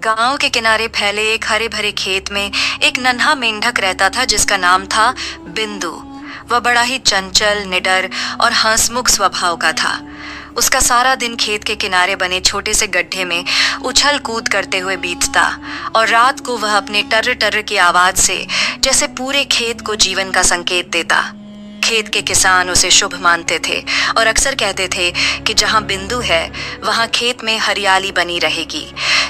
गांव के किनारे फैले एक हरे भरे खेत में एक नन्हा मेंढक रहता था जिसका नाम था बिंदु। वह बड़ा ही चंचल, निडर और हंसमुख स्वभाव का था। उसका सारा दिन खेत के किनारे बने छोटे से गड्ढे में उछल कूद करते हुए बीतता और रात को वह अपने टर्र टर्र की आवाज से जैसे पूरे खेत को जीवन का संकेत देता। खेत के किसान उसे शुभ मानते थे और अक्सर कहते थे कि जहां बिंदु है वहां खेत में हरियाली बनी रहेगी।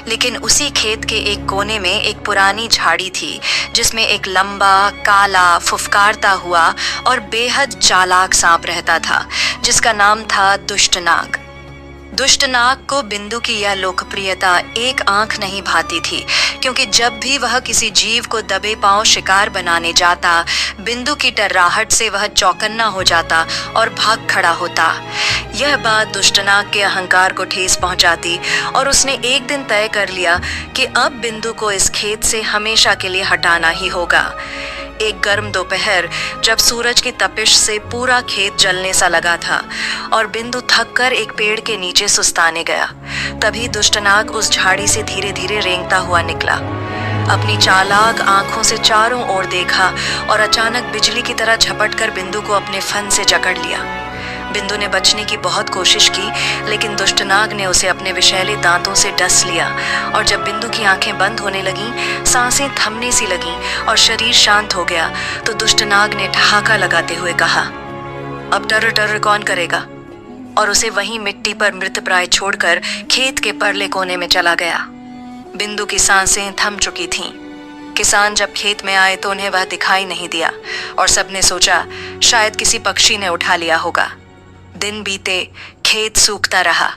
लेकिन उसी खेत के एक कोने में एक पुरानी झाड़ी थी जिसमें एक लंबा, काला, फुफकारता हुआ और बेहद चालाक सांप रहता था जिसका नाम था दुष्ट नाग। दुष्ट नाग को बिंदु की यह लोकप्रियता एक आंख नहीं भाती थी, क्योंकि जब भी वह किसी जीव को दबे पांव शिकार बनाने जाता, बिंदु की टर्राहट से वह चौकन्ना हो जाता और भाग खड़ा होता। यह बात दुष्ट नाग के अहंकार को ठेस पहुंचाती और उसने एक दिन तय कर लिया कि अब बिंदु को इस खेत से हमेशा के लिए हटाना ही होगा। एक गर्म दोपहर जब सूरज की तपिश से पूरा खेत जलने सा लगा था और बिंदु थककर एक पेड़ के नीचे सुस्ताने गया, तभी दुष्टनाग उस झाड़ी से धीरे धीरे रेंगता हुआ निकला। अपनी चालाक आंखों से चारों ओर देखा और अचानक बिजली की तरह झपटकर बिंदु को अपने फन से जकड़ लिया। बिंदु ने बचने की बहुत कोशिश की, लेकिन दुष्टनाग ने उसे अपने विषैले दांतों से डस लिया और जब बिंदु की आंखें बंद होने लगीं, सांसें थमने सी लगीं और शरीर शांत हो गया, तो दुष्टनाग ने ठहाका लगाते हुए कहा, अब टर्र टर्र कौन करेगा? और उसे वहीं मिट्टी पर मृतप्राय छोड़कर खेत के परले कोने में चला गया। बिंदु की सांसें थम चुकी थीं। किसान जब खेत में आए तो उन्हें वह दिखाई नहीं दिया और सबने सोचा शायद किसी पक्षी ने उठा लिया होगा। दिन बीते, खेत सूखता रहा।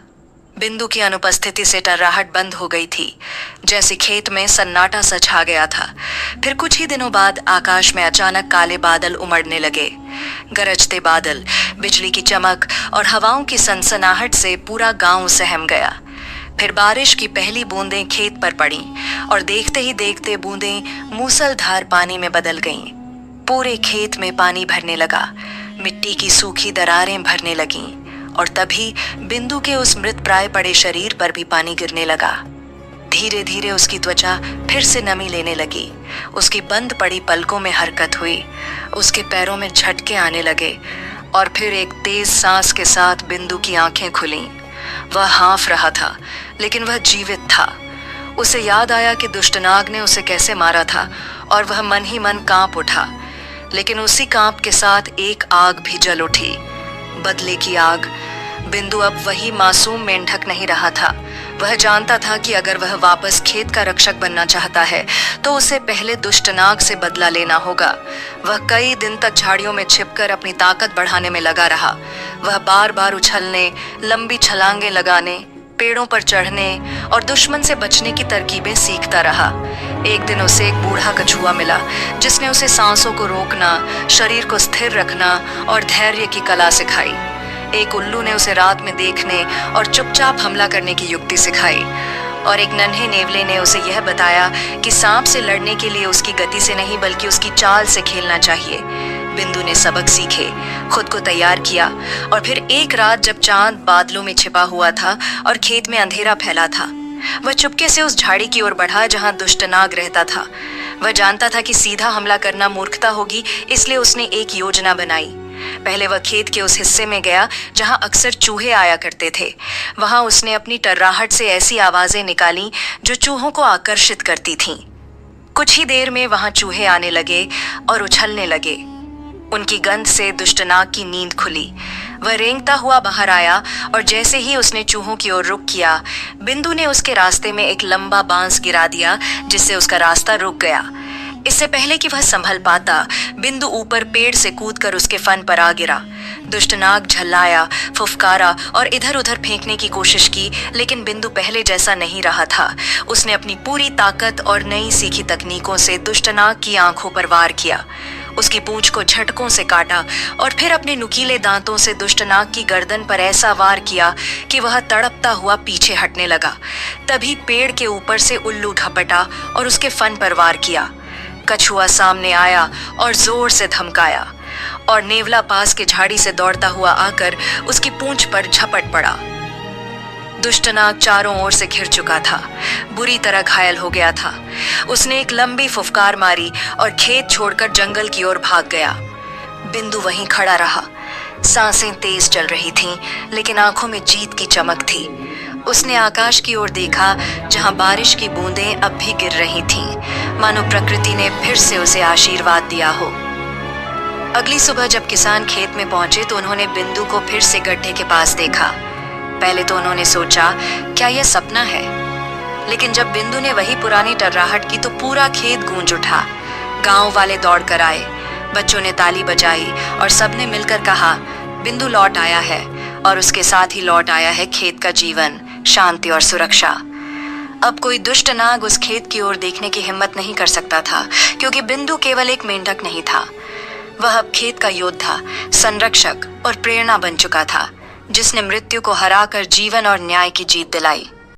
बिंदु की अनुपस्थिति से टर्राहट बंद हो गई थी, जैसे खेत में सन्नाटा सा छा गया था। फिर कुछ ही दिनों बाद आकाश में अचानक काले बादल उमड़ने लगे। गरजते बादल, बिजली की चमक और हवाओं की सनसनाहट से पूरा गांव सहम गया। फिर बारिश की पहली बूंदें खेत पर पड़ीं और देखते ही देखते बूंदें मूसलधार पानी में बदल गईं। पूरे खेत में पानी भरने लगा, मिट्टी की सूखी दरारें भरने लगीं और तभी बिंदु के उस मृत प्राय पड़े शरीर पर भी पानी गिरने लगा। धीरे धीरे उसकी त्वचा फिर से नमी लेने लगी, उसकी बंद पड़ी पलकों में हरकत हुई, उसके पैरों में झटके आने लगे और फिर एक तेज सांस के साथ बिंदु की आंखें खुलीं। वह हाँफ रहा था, लेकिन वह जीवित था। उसे याद आया कि दुष्टनाग ने उसे कैसे मारा था और वह मन ही मन कांप उठा। लेकिन उसी कांप के साथ एक आग भी जल उठी, बदले की आग। बिंदु अब वही मासूम मेंढक नहीं रहा था। वह जानता था कि अगर वह वापस खेत का रक्षक बनना चाहता है तो उसे पहले दुष्टनाग से बदला लेना होगा। वह कई दिन तक झाड़ियों में छिपकर अपनी ताकत बढ़ाने में लगा रहा। वह बार बार उछलने, लंबी छलांगे लगाने, पेड़ों पर चढ़ने और दुश्मन से बचने की तरकीबें सीखता रहा। एक दिन उसे एक बूढ़ा कछुआ मिला जिसने उसे सांसों को रोकना, शरीर को स्थिर रखना और धैर्य की कला सिखाई। एक उल्लू ने उसे रात में देखने और चुपचाप हमला करने की युक्ति सिखाई और एक नन्हे नेवले ने उसे यह बताया कि सांप से लड़ने के लिए उसकी गति से नहीं बल्कि उसकी चाल से खेलना चाहिए। बिंदु ने सबक सीखे, खुद को तैयार किया और फिर एक रात जब चांद बादलों में छिपा हुआ था और खेत में अंधेरा फैला था, वह चुपके से उस झाड़ी की ओर बढ़ा जहां दुष्टनाग रहता था। वह जानता था कि सीधा हमला करना मूर्खता होगी, इसलिए उसने एक योजना बनाई। पहले वह खेत के उस हिस्से में गया जहां अक्सर चूहे आया करते थे। वहां उसने अपनी टर्राहट से ऐसी आवाजें निकाली जो चूहों को आकर्षित करती थीं। कुछ ही देर में वहां चूहे आने लगे और उछलने लगे। उनकी गंध से दुष्टनाग की नींद खुली। वह रेंगता हुआ बाहर आया और जैसे ही उसने चूहों की ओर रुख किया, बिंदु ने उसके रास्ते में एक लंबा बांस गिरा दिया जिससे उसका रास्ता रुक गया। इससे पहले कि वह संभल पाता, बिंदु ऊपर पेड़ से कूदकर उसके फन पर आ गिरा। दुष्टनाग झल्लाया, फुफकारा और इधर उधर फेंकने की कोशिश की, लेकिन बिंदु पहले जैसा नहीं रहा था। उसने अपनी पूरी ताकत और नई सीखी तकनीकों से दुष्टनाग की आंखों पर वार किया। उसकी पूंछ को झटकों से काटा और फिर अपने नुकीले दांतों से दुष्टनाग की गर्दन पर ऐसा वार किया कि वह तड़पता हुआ पीछे हटने लगा। तभी पेड़ के ऊपर से उल्लू झपटा और उसके फन पर वार किया। कछुआ सामने आया और जोर से धमकाया और नेवला पास के झाड़ी से दौड़ता हुआ आकर उसकी पूंछ पर झपट पड़ा। दुष्ट नाग चारों ओर से घिर चुका था, बुरी तरह घायल हो गया था। उसने एक लंबी फुफकार मारी और खेत छोड़कर जंगल की ओर भाग गया। बिंदु वहीं खड़ा रहा। सांसें तेज चल रही थीं, लेकिन आंखों में जीत की चमक थी। उसने आकाश की ओर देखा, जहां बारिश की बूंदें अब भी गिर रही थीं, मानो प्रकृति ने फिर से उसे आशीर्वाद दिया हो। अगली सुबह जब किसान खेत में पहुंचे तो उन्होंने बिंदु को फिर से गड्ढे के पास देखा। पहले तो उन्होंने सोचा, क्या यह सपना है? लेकिन जब बिंदु ने वही पुरानी टर्राहट की तो पूरा खेत गूंज उठा। गांव वाले दौड़ कर आए, बच्चों ने ताली बजाई और सबने मिलकर कहा, बिंदु लौट आया है और उसके साथ ही लौट आया है खेत का जीवन, शांति और सुरक्षा। अब कोई दुष्ट नाग उस खेत की ओर देखने की हिम्मत नहीं कर सकता था, क्योंकि बिंदु केवल एक मेंढक नहीं था। वह अब खेत का योद्धा, संरक्षक और प्रेरणा बन चुका था, जिसने मृत्यु को हराकर जीवन और न्याय की जीत दिलाई।